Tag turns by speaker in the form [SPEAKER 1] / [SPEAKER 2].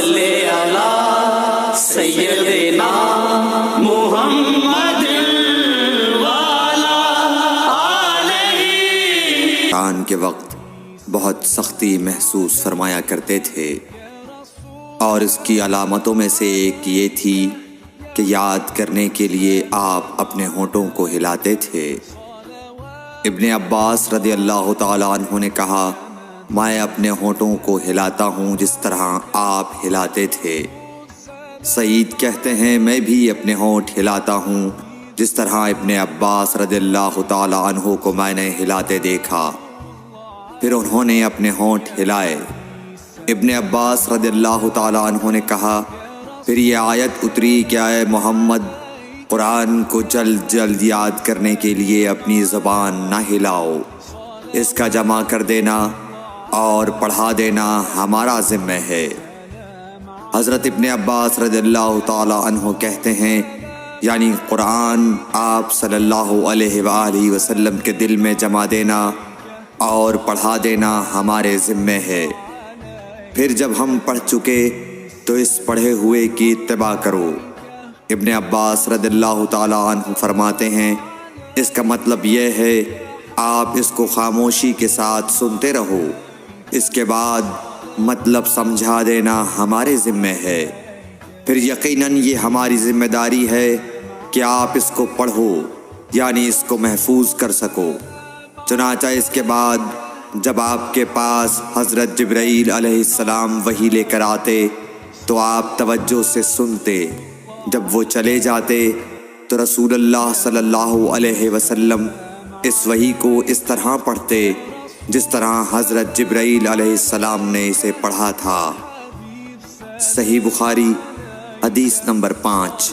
[SPEAKER 1] صلی علی سیدنا محمد والا علیہ۔
[SPEAKER 2] قرآن کے وقت بہت سختی محسوس فرمایا کرتے تھے، اور اس کی علامتوں میں سے ایک یہ تھی کہ یاد کرنے کے لیے آپ اپنے ہونٹوں کو ہلاتے تھے۔ ابن عباس رضی اللہ تعالیٰ عنہ نے کہا، میں اپنے ہونٹوں کو ہلاتا ہوں جس طرح آپ ہلاتے تھے۔ سعید کہتے ہیں، میں بھی اپنے ہونٹ ہلاتا ہوں جس طرح ابن عباس رضی اللہ تعالیٰ عنہ کو میں نے ہلاتے دیکھا۔ پھر انہوں نے اپنے ہونٹ ہلائے۔ ابن عباس رضی اللہ تعالیٰ عنہ نے کہا، پھر یہ آیت اتری کہ اے محمد، قرآن کو جلد جلد یاد کرنے کے لیے اپنی زبان نہ ہلاؤ، اس کا جمع کر دینا اور پڑھا دینا ہمارا ذمہ ہے۔ حضرت ابن عباس رضی اللہ تعالیٰ عنہ کہتے ہیں، یعنی قرآن آپ صلی اللہ علیہ وآلہ وسلم کے دل میں جمع دینا اور پڑھا دینا ہمارے ذمہ ہے۔ پھر جب ہم پڑھ چکے تو اس پڑھے ہوئے کی اتباع کرو۔ ابن عباس رضی اللہ تعالیٰ عنہ فرماتے ہیں، اس کا مطلب یہ ہے آپ اس کو خاموشی کے ساتھ سنتے رہو، اس کے بعد مطلب سمجھا دینا ہمارے ذمہ ہے۔ پھر یقیناً یہ ہماری ذمہ داری ہے کہ آپ اس کو پڑھو، یعنی اس کو محفوظ کر سکو۔ چنانچہ اس کے بعد جب آپ کے پاس حضرت جبرائیل علیہ السلام وحی لے کر آتے تو آپ توجہ سے سنتے، جب وہ چلے جاتے تو رسول اللہ صلی اللہ علیہ وسلم اس وحی کو اس طرح پڑھتے جس طرح حضرت جبرائیل علیہ السلام نے اسے پڑھا تھا۔ صحیح بخاری حدیث نمبر 5۔